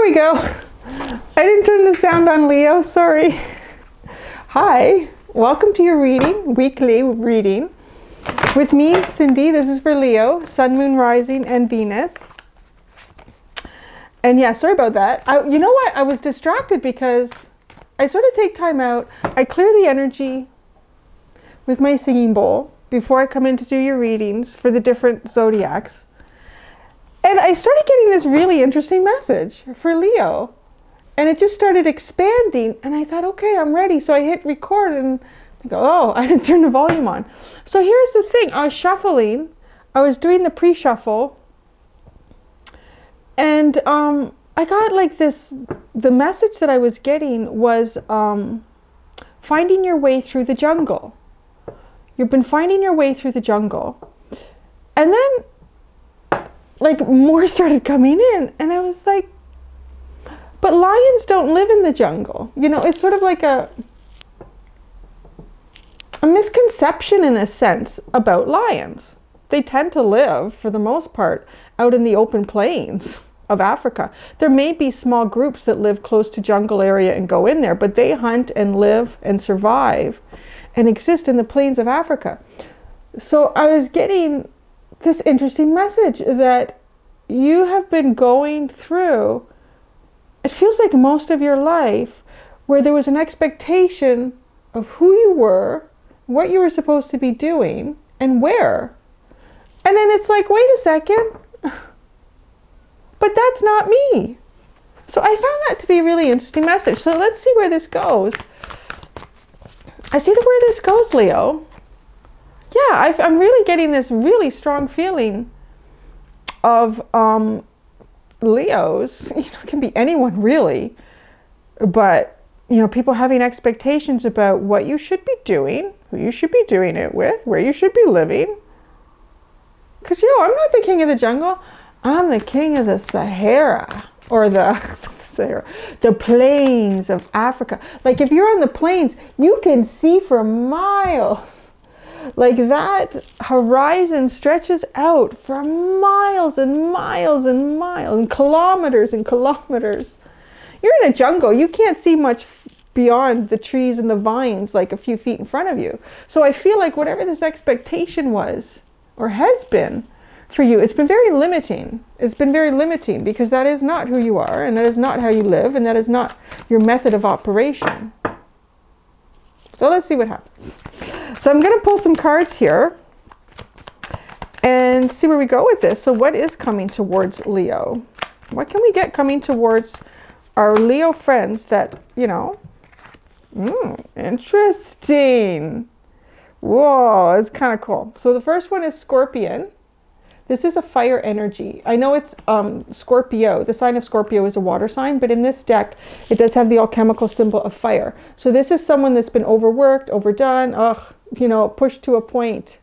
There we go. I didn't turn the sound on, Leo. Sorry. Hi. Welcome to your reading, weekly reading. With me, Cindy. This is for Leo, Sun, Moon, Rising, and Venus. And yeah, sorry about that. You know what? I was distracted because I sort of take time out. I clear the energy with my singing bowl before I come in to do your readings for the different zodiacs. And I started getting this really interesting message for Leo. And it just started expanding. And I thought, okay, I'm ready. So I hit record and I go, oh, I didn't turn the volume on. So here's the thing. I was shuffling. I was doing the pre-shuffle. And I got like this, the message that I was getting was finding your way through the jungle. You've been finding your way through the jungle. And then like more started coming in, and I was like, but lions don't live in the jungle. You know, it's sort of like a misconception in a sense about lions. They tend to live, for the most part, out in the open plains of Africa. There may be small groups that live close to jungle area and go in there, but they hunt and live and survive and exist in the plains of Africa. So I was getting this interesting message that you have been going through, it feels like most of your life, where there was an expectation of who you were, what you were supposed to be doing, and where. And then it's like, wait a second, but that's not me. So I found that to be a really interesting message. So let's see where this goes. I see where this goes, Leo. Yeah, I'm really getting this really strong feeling of Leos. You know, it can be anyone really, but you know, people having expectations about what you should be doing, who you should be doing it with, where you should be living. Because I'm not the king of the jungle. I'm the king of the Sahara, or the Sahara, the plains of Africa. Like if you're on the plains, you can see for miles. Like that horizon stretches out for miles and miles and miles and kilometers. You're in a jungle. You can't see much beyond the trees and the vines, like a few feet in front of you. So I feel like whatever this expectation was or has been for you, it's been very limiting. It's been very limiting because that is not who you are, and that is not how you live, and that is not your method of operation. So let's see what happens. So I'm going to pull some cards here and see where we go with this. So what is coming towards Leo? What can we get coming towards our Leo friends that, you know, interesting. Whoa, it's kind of cool. So the first one is Scorpion. This is a fire energy. I know it's Scorpio. The sign of Scorpio is a water sign, but in this deck, it does have the alchemical symbol of fire. So this is someone that's been overworked, overdone, you know, pushed to a point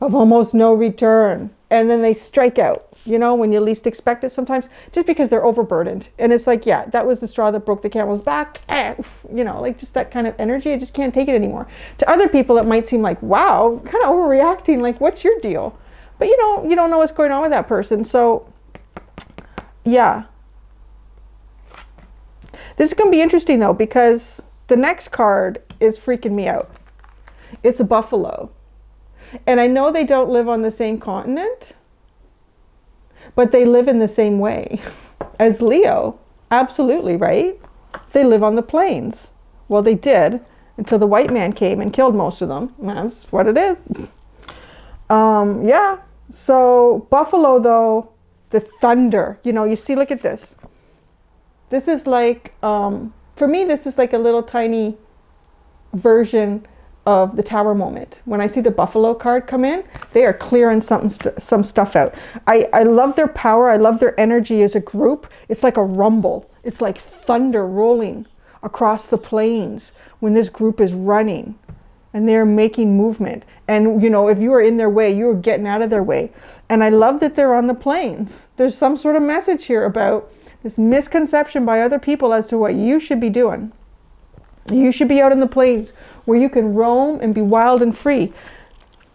of almost no return. And then they strike out, you know, when you least expect it sometimes, just because they're overburdened. And it's like, yeah, that was the straw that broke the camel's back. You know, like just that kind of energy. I just can't take it anymore. To other people, it might seem like, wow, kind of overreacting. Like, what's your deal? But you know, you don't know what's going on with that person. So yeah, this is going to be interesting though, because the next card is freaking me out. It's a buffalo. And I know they don't live on the same continent, but they live in the same way as Leo. Absolutely, right? They live on the plains. Well, they did until the white man came and killed most of them. That's what it is. Yeah. So buffalo though, the thunder, you know, you see, look at this. This is like, for me, this is like a little tiny version of the tower moment. When I see the buffalo card come in, they are clearing some stuff out. I love their power. I love their energy as a group. It's like a rumble. It's like thunder rolling across the plains when this group is running. And they're making movement. And, you know, if you are in their way, you are getting out of their way. And I love that they're on the plains. There's some sort of message here about this misconception by other people as to what you should be doing. You should be out in the plains where you can roam and be wild and free.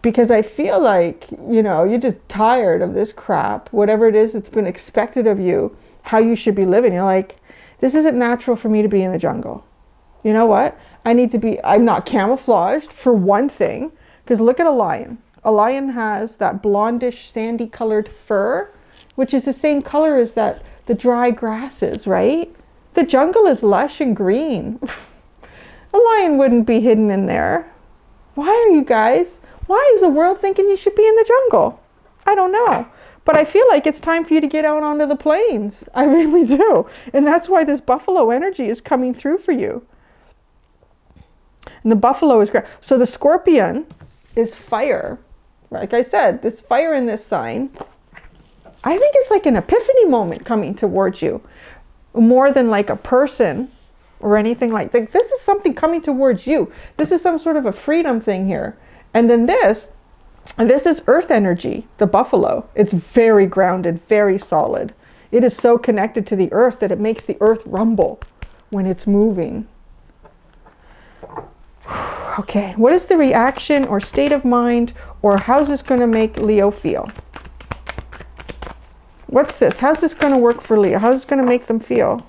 Because I feel like, you know, you're just tired of this crap, whatever it is that's been expected of you how you should be living. You're like, this isn't natural for me to be in the jungle. You know what? I'm not camouflaged for one thing, because look at a lion. A lion has that blondish, sandy colored fur, which is the same color as the dry grasses, right? The jungle is lush and green. A lion wouldn't be hidden in there. Why is the world thinking you should be in the jungle? I don't know. But I feel like it's time for you to get out onto the plains. I really do. And that's why this buffalo energy is coming through for you. And the buffalo is great. So the scorpion is fire. Like I said, this fire in this sign, I think it's like an epiphany moment coming towards you. More than like a person or anything like that. This is something coming towards you. This is some sort of a freedom thing here. And then this is earth energy, the buffalo. It's very grounded, very solid. It is so connected to the earth that it makes the earth rumble when it's moving. Okay, what is the reaction or state of mind, or how's this going to make Leo feel? What's this? How's this going to work for Leo? How's this going to make them feel?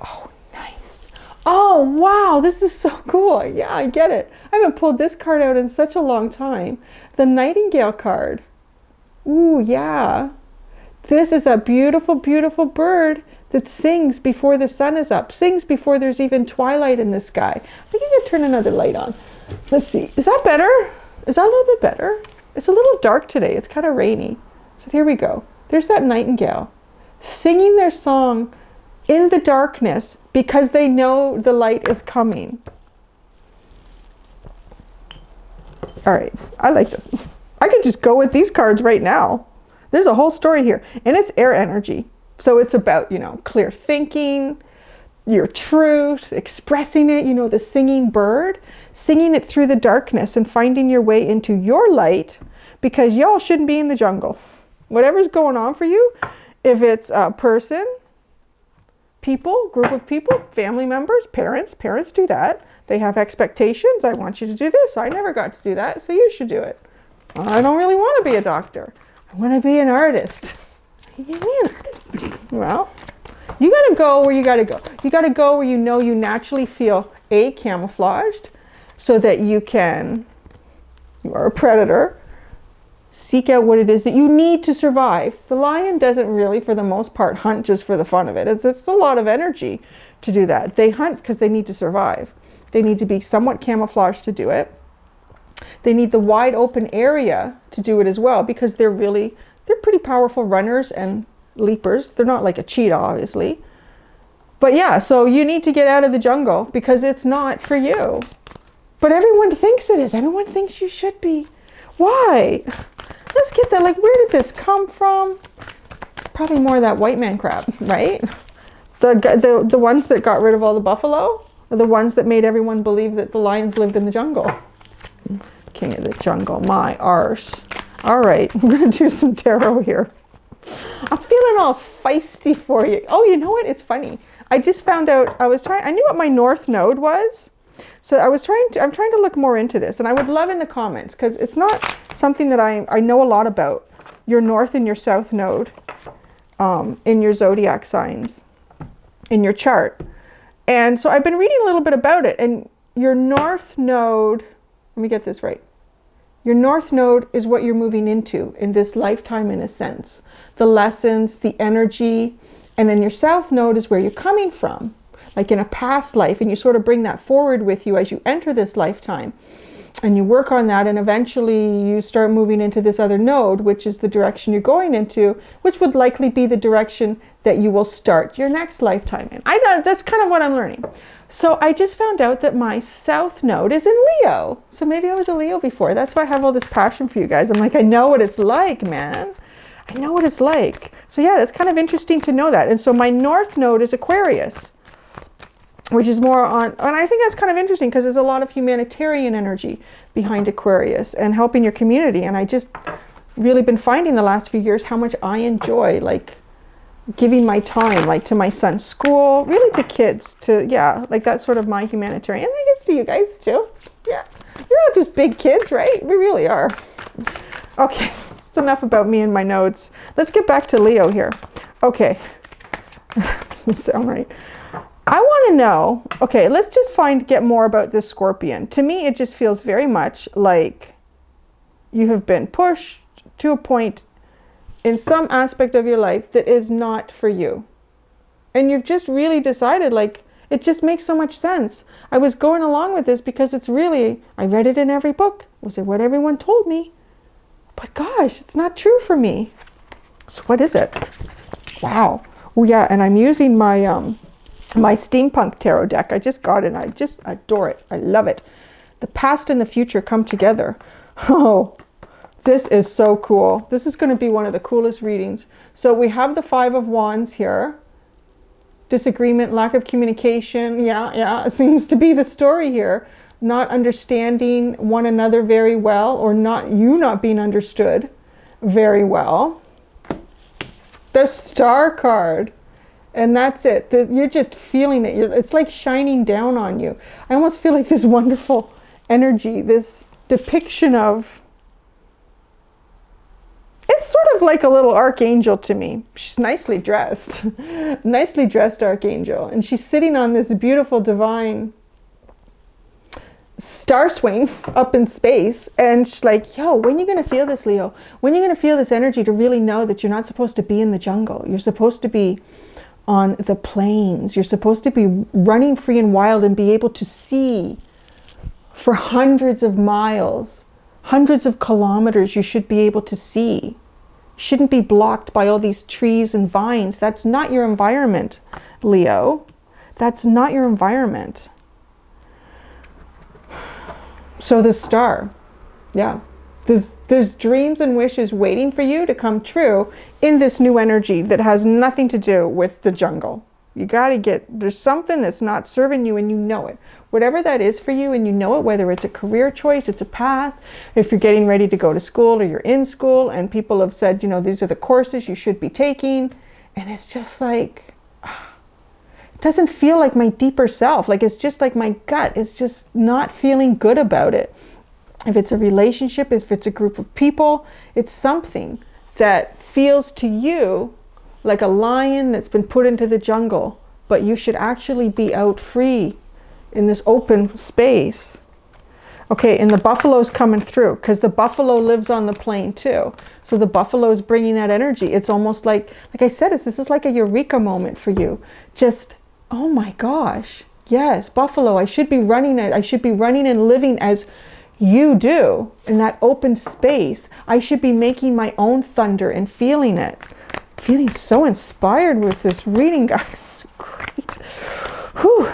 Oh, nice. Oh, wow, this is so cool. Yeah, I get it. I haven't pulled this card out in such a long time. The Nightingale card. Ooh, yeah. This is a beautiful, beautiful bird that sings before the sun is up, sings before there's even twilight in the sky. I think I can turn another light on. Let's see. Is that better? Is that a little bit better? It's a little dark today. It's kind of rainy. So here we go. There's that nightingale singing their song in the darkness because they know the light is coming. All right. I like this. I could just go with these cards right now. There's a whole story here, and it's air energy. So it's about, clear thinking, your truth, expressing it, the singing bird, singing it through the darkness and finding your way into your light, because y'all shouldn't be in the jungle. Whatever's going on for you, if it's a person, people, group of people, family members, parents do that. They have expectations. I want you to do this. I never got to do that, so you should do it. I don't really want to be a doctor. I want to be an artist. Well, you got to go where you got to go. You got to go where you naturally feel camouflaged, so that you are a predator, seek out what it is that you need to survive. The lion doesn't really, for the most part, hunt just for the fun of it. It's a lot of energy to do that. They hunt because they need to survive. They need to be somewhat camouflaged to do it. They need the wide open area to do it as well, because they're pretty powerful runners and leapers. They're not like a cheetah, obviously. But yeah, so you need to get out of the jungle because it's not for you. But everyone thinks it is. Everyone thinks you should be. Why? Let's get that. Like, where did this come from? Probably more of that white man crap, right? The ones that got rid of all the buffalo are the ones that made everyone believe that the lions lived in the jungle. King of the jungle, my arse. All right, I'm going to do some tarot here. I'm feeling all feisty for you. Oh, you know what? It's funny. I just found out, I knew what my North Node was. So I'm trying to look more into this. And I would love in the comments, because it's not something that I know a lot about. Your North and your South Node in your zodiac signs, in your chart. And so I've been reading a little bit about it. And your North Node, let me get this right. Your North Node is what you're moving into in this lifetime, in a sense. The lessons, the energy. And then your South Node is where you're coming from, like in a past life. And you sort of bring that forward with you as you enter this lifetime. And you work on that, and eventually you start moving into this other node, which is the direction you're going into, which would likely be the direction that you will start your next lifetime in. That's kind of what I'm learning. So I just found out that my South Node is in Leo. So maybe I was a Leo before. That's why I have all this passion for you guys. I'm like, I know what it's like, man. I know what it's like. So yeah, that's kind of interesting to know that. And so my North Node is Aquarius, which is more on, and I think that's kind of interesting because there's a lot of humanitarian energy behind Aquarius and helping your community. And I just really been finding the last few years how much I enjoy, like, giving my time, like, to my son's school, really to kids, like that's sort of my humanitarian. I think it's to you guys too. Yeah, you're all just big kids, right? We really are. Okay, that's enough about me and my nodes. Let's get back to Leo here. Okay. Doesn't sound right. I want to know, okay, let's just get more about this Scorpion. To me, it just feels very much like you have been pushed to a point in some aspect of your life that is not for you. And you've just really decided, like, it just makes so much sense. I was going along with this because it's really, I read it in every book. Was it what everyone told me? But gosh, it's not true for me. So what is it? Wow. Oh yeah, and I'm using my my steampunk tarot deck. I just got it and I just adore it. I love it. The past and the future come together. Oh, this is so cool. This is going to be one of the coolest readings. So we have the Five of Wands here. Disagreement, lack of communication. Yeah, it seems to be the story here. Not understanding one another very well, or not being understood very well. The Star card. And that's it. You're just feeling it. It's like shining down on you. I almost feel like this wonderful energy, this depiction of, it's sort of like a little archangel to me. She's nicely dressed. Nicely dressed archangel. And she's sitting on this beautiful divine star swing up in space. And she's like, yo, when are you going to feel this, Leo? When are you going to feel this energy to really know that you're not supposed to be in the jungle? You're supposed to be on the plains. You're supposed to be running free and wild and be able to see for hundreds of miles, hundreds of kilometers. You should be able to see. You shouldn't be blocked by all these trees and vines. That's not your environment, Leo. That's not your environment. So the Star, yeah. There's dreams and wishes waiting for you to come true in this new energy that has nothing to do with the jungle. You got to there's something that's not serving you and you know it. Whatever that is for you and you know it, whether it's a career choice, it's a path, if you're getting ready to go to school or you're in school and people have said, you know, these are the courses you should be taking. And it's just like, it doesn't feel like my deeper self. Like it's just like my gut is just not feeling good about it. If it's a relationship, if it's a group of people, it's something that feels to you like a lion that's been put into the jungle, but you should actually be out free in this open space. Okay, and the buffalo's coming through because the buffalo lives on the plain too. So the buffalo is bringing that energy. It's almost like I said, this is like a eureka moment for you. Just, oh my gosh, yes, buffalo, I should be running and living as you do in that open space. I should be making my own thunder and feeling it. Feeling so inspired with this reading, guys. Great. Whew.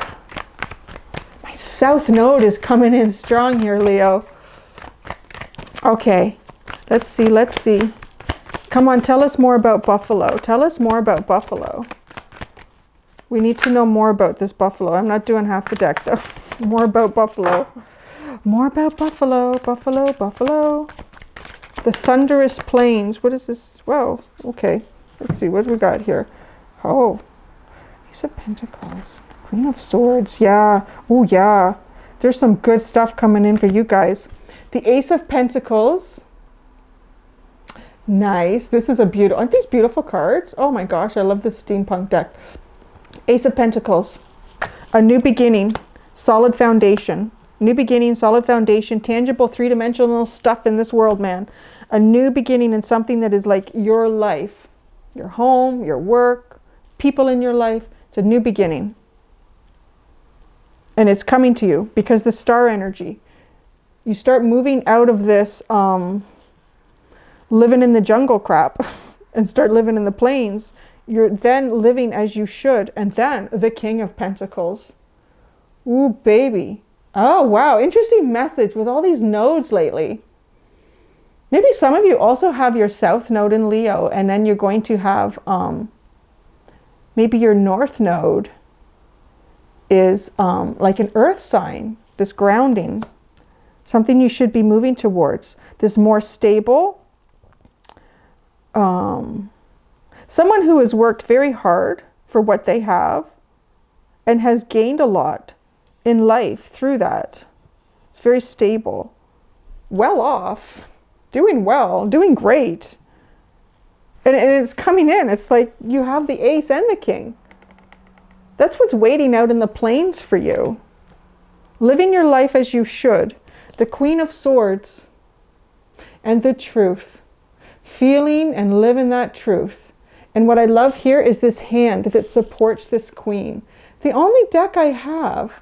My South Node is coming in strong here, Leo. Okay, let's see. Come on, tell us more about buffalo. Tell us more about buffalo. We need to know more about this buffalo. I'm not doing half the deck though. More about buffalo. More about buffalo, buffalo. The thunderous plains. What is this? Whoa, okay. Let's see, what we got here? Oh, Ace of Pentacles, Queen of Swords. Yeah, oh yeah. There's some good stuff coming in for you guys. The Ace of Pentacles. Nice. This is a beautiful, aren't these beautiful cards? Oh my gosh, I love this steampunk deck. Ace of Pentacles. A new beginning, solid foundation. New beginning, solid foundation, tangible, three-dimensional stuff in this world, man. A new beginning in something that is like your life, your home, your work, people in your life. It's a new beginning. And it's coming to you because the star energy. You start moving out of this living in the jungle crap and start living in the plains. You're then living as you should. And then the King of Pentacles. Ooh, baby. Oh, wow. Interesting message with all these nodes lately. Maybe some of you also have your South Node in Leo, and then you're going to have maybe your North Node is like an earth sign, this grounding, something you should be moving towards, this more stable, someone who has worked very hard for what they have and has gained a lot in life through that. It's very stable, well off, doing well, doing great. And it's coming in. It's like you have the ace and the king. That's what's waiting out in the plains for you. Living your life as you should. The Queen of Swords and the truth. Feeling and living that truth. And what I love here is this hand that supports this queen. The only deck I have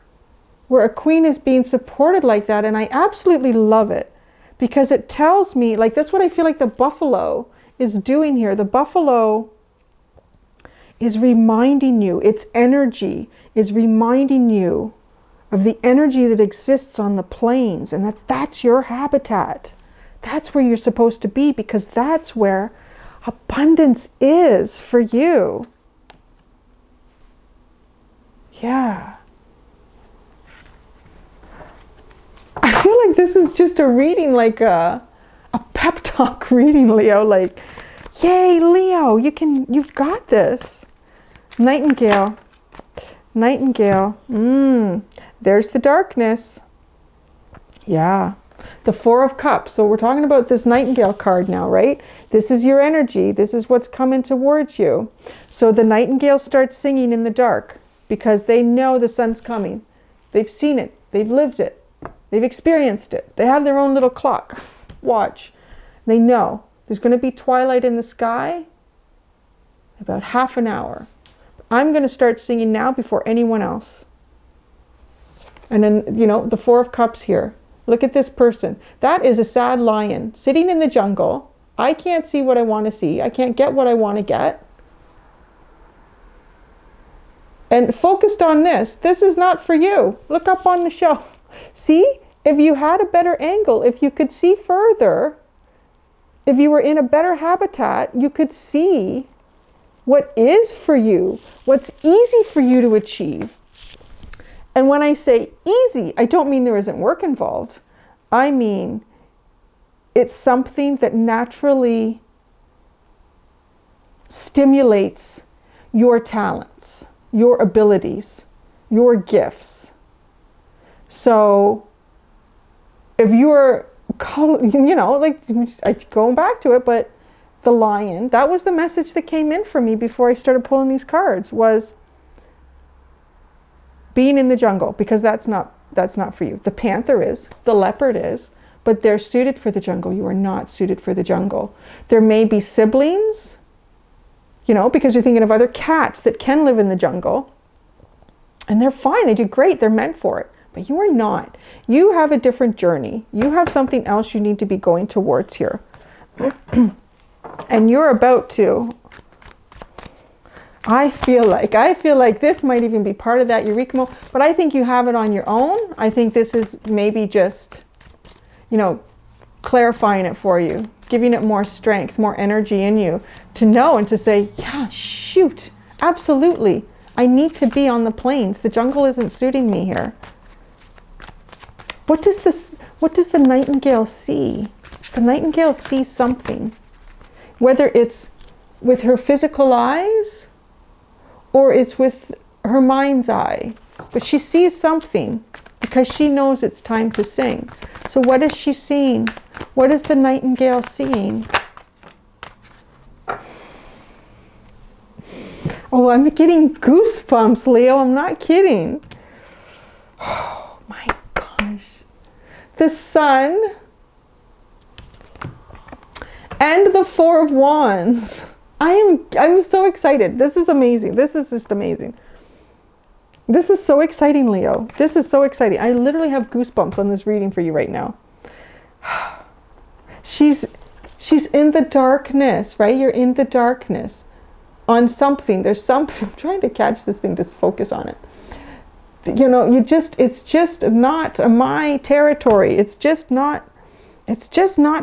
where a queen is being supported like that, and I absolutely love it because it tells me, like, that's what I feel like the buffalo is doing here. The buffalo is reminding you, its energy is reminding you of the energy that exists on the plains, and that's your habitat. That's where you're supposed to be, because that's where abundance is for you. Yeah. I feel like this is just a reading, like a pep talk reading, Leo. Like, yay, Leo, you've got this. Nightingale. Nightingale. There's the darkness. Yeah. The Four of Cups. So we're talking about this Nightingale card now, right? This is your energy. This is what's coming towards you. So the Nightingale starts singing in the dark because they know the sun's coming. They've seen it. They've lived it. They've experienced it. They have their own little clock watch. They know there's going to be twilight in the sky about half an hour. I'm going to start singing now before anyone else. And then, you know, the Four of Cups here. Look at this person. That is a sad lion sitting in the jungle. I can't see what I want to see. I can't get what I want to get. And focused on this. This is not for you. Look up on the shelf. See? If you had a better angle, if you could see further, if you were in a better habitat, you could see what is for you, what's easy for you to achieve. And when I say easy, I don't mean there isn't work involved. I mean, it's something that naturally stimulates your talents, your abilities, your gifts. So if you're, you know, like, going back to it, but the lion, that was the message that came in for me before I started pulling these cards, was being in the jungle, because that's not for you. The panther is, the leopard is, but they're suited for the jungle. You are not suited for the jungle. There may be siblings, you know, because you're thinking of other cats that can live in the jungle, and they're fine. They do great. They're meant for it. But you are not. You have a different journey. You have something else you need to be going towards here. And you're about to, I feel like this might even be part of that Eureka, but I think you have it on your own. I think this is maybe just, you know, clarifying it for you, giving it more strength, more energy in you to know and to say, yeah, shoot, absolutely. I need to be on the plains. The jungle isn't suiting me here. What does the nightingale see? The nightingale sees something, whether it's with her physical eyes or it's with her mind's eye, but she sees something because she knows it's time to sing. So what is she seeing? What is the nightingale seeing? Oh, I'm getting goosebumps, Leo. I'm not kidding. Oh my gosh. The Sun and the Four of Wands. I'm so excited. This is amazing. This is just amazing. This is so exciting, Leo. This is so exciting. I literally have goosebumps on this reading for you right now. She's in the darkness, right? You're in the darkness on something. There's something. I'm trying to catch this thing to focus on it. You know, it's just not my territory. It's just not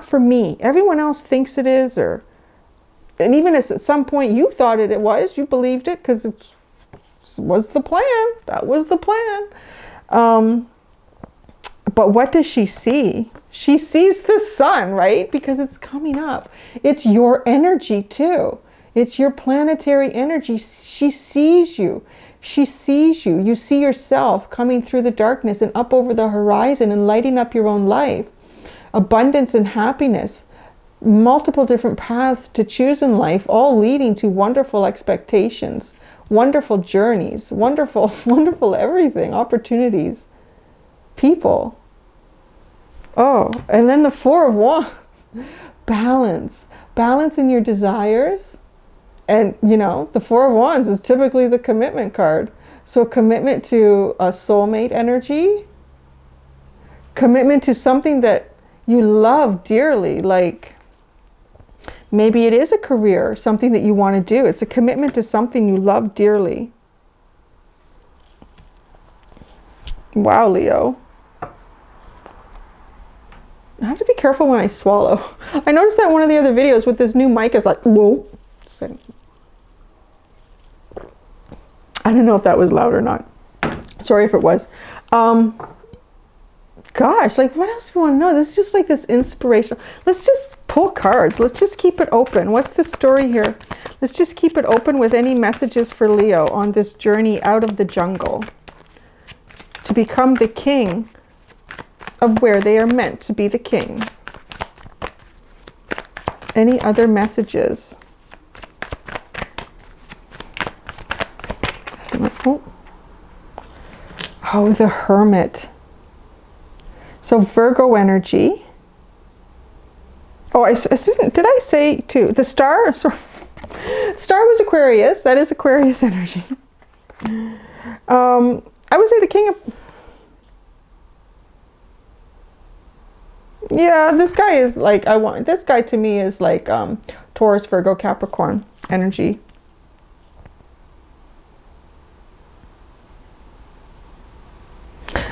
for me. Everyone else thinks it is, and even at some point you thought it was, you believed it because it was the plan. That was the plan. But what does she see? She sees the sun, right? Because it's coming up. It's your energy too. It's your planetary energy. She sees you. She sees you. You see yourself coming through the darkness and up over the horizon and lighting up your own life. Abundance and happiness. multiple different paths to choose in life, all leading to wonderful expectations, wonderful journeys, wonderful, wonderful everything, opportunities, people. Oh, and then the Four of Wands. Balance. Balance in your desires. And, you know, the Four of Wands is typically the commitment card. So commitment to a soulmate energy. Commitment to something that you love dearly. Like, maybe it is a career, something that you want to do. It's a commitment to something you love dearly. Wow, Leo. I have to be careful when I swallow. I noticed that one of the other videos with this new mic is like, whoa. I don't know if that was loud or not. Sorry if it was. Gosh, like what else do you want to know? This is just like this inspirational. Let's just pull cards. Let's just keep it open. What's the story here? Let's just keep it open with any messages for Leo on this journey out of the jungle to become the king of where they are meant to be the king. Any other messages? Oh, the Hermit. So Virgo energy. Oh, did I say too? The star? Sorry. Star was Aquarius. That is Aquarius energy. I would say the king of... Yeah, this guy is like, this guy to me is like Taurus, Virgo, Capricorn energy.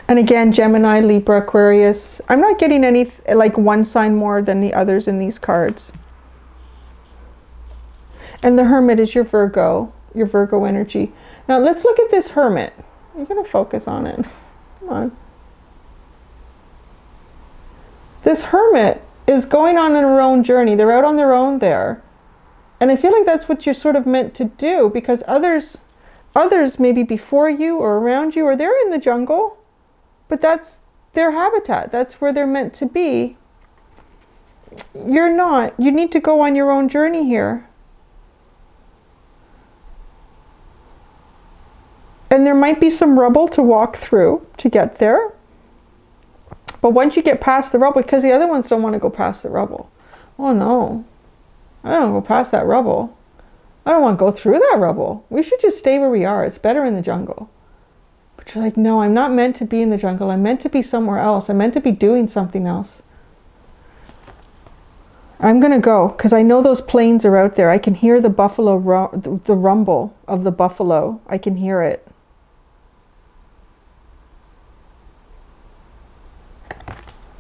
And again, Gemini, Libra, Aquarius. I'm not getting any, like one sign more than the others in these cards. And the Hermit is your Virgo energy. Now let's look at this Hermit. You're going to focus on it. Come on. This Hermit is going on her own journey. They're out on their own there. And I feel like that's what you're sort of meant to do, because others maybe before you or around you, or they're in the jungle, but that's their habitat. That's where they're meant to be. You're not. You need to go on your own journey here. And there might be some rubble to walk through to get there. But once you get past the rubble, because the other ones don't want to go past the rubble. Oh no, I don't want to go past that rubble. I don't want to go through that rubble. We should just stay where we are. It's better in the jungle. But you're like, no, I'm not meant to be in the jungle. I'm meant to be somewhere else. I'm meant to be doing something else. I'm going to go because I know those planes are out there. I can hear the buffalo, the rumble of the buffalo. I can hear it.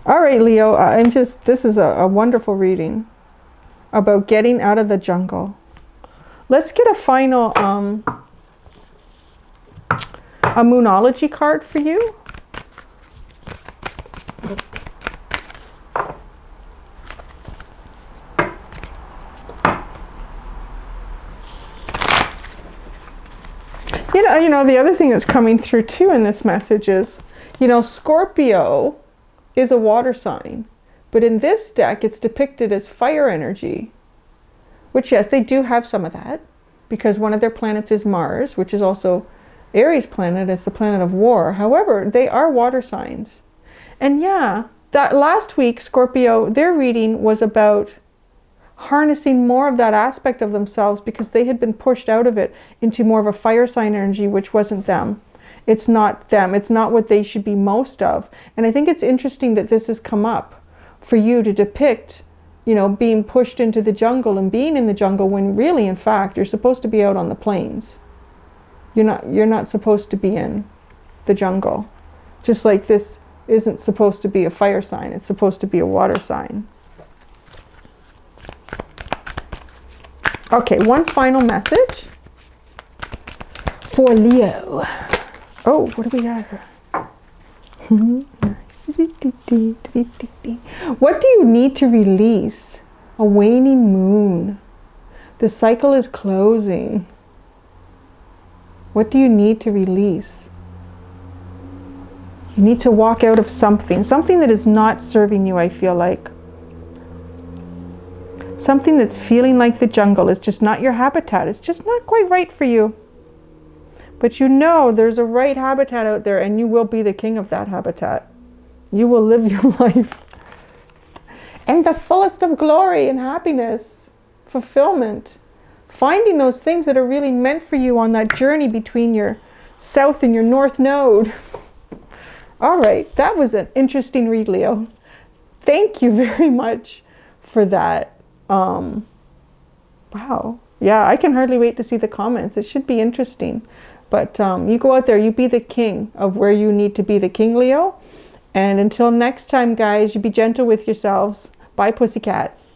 All right, Leo, this is a wonderful reading about getting out of the jungle. Let's get a final, a Moonology card for you. You know, the other thing that's coming through too in this message is, you know, Scorpio is a water sign, but in this deck it's depicted as fire energy, which yes, they do have some of that because one of their planets is Mars, which is also Aries planet. It's the planet of war. However, they are water signs. And yeah, that last week Scorpio, their reading was about harnessing more of that aspect of themselves because they had been pushed out of it into more of a fire sign energy, which wasn't them. It's not them. It's not what they should be most of. And I think it's interesting that this has come up for you to depict, you know, being pushed into the jungle and being in the jungle when really, in fact, you're supposed to be out on the plains. You're not supposed to be in the jungle. Just like this isn't supposed to be a fire sign. It's supposed to be a water sign. Okay, one final message for Leo. Oh, what do we got here? What do you need to release? A waning moon. The cycle is closing. What do you need to release? You need to walk out of something that is not serving you, I feel like. Something that's feeling like the jungle. It's just not your habitat. It's just not quite right for you. But you know there's a right habitat out there, and you will be the king of that habitat. You will live your life in the fullest of glory and happiness, fulfillment. Finding those things that are really meant for you on that journey between your south and your north node. All right, that was an interesting read, Leo. Thank you very much for that. Wow. Yeah, I can hardly wait to see the comments. It should be interesting. But you go out there, you be the king of where you need to be the king, Leo. And until next time, guys, you be gentle with yourselves. Bye, pussycats.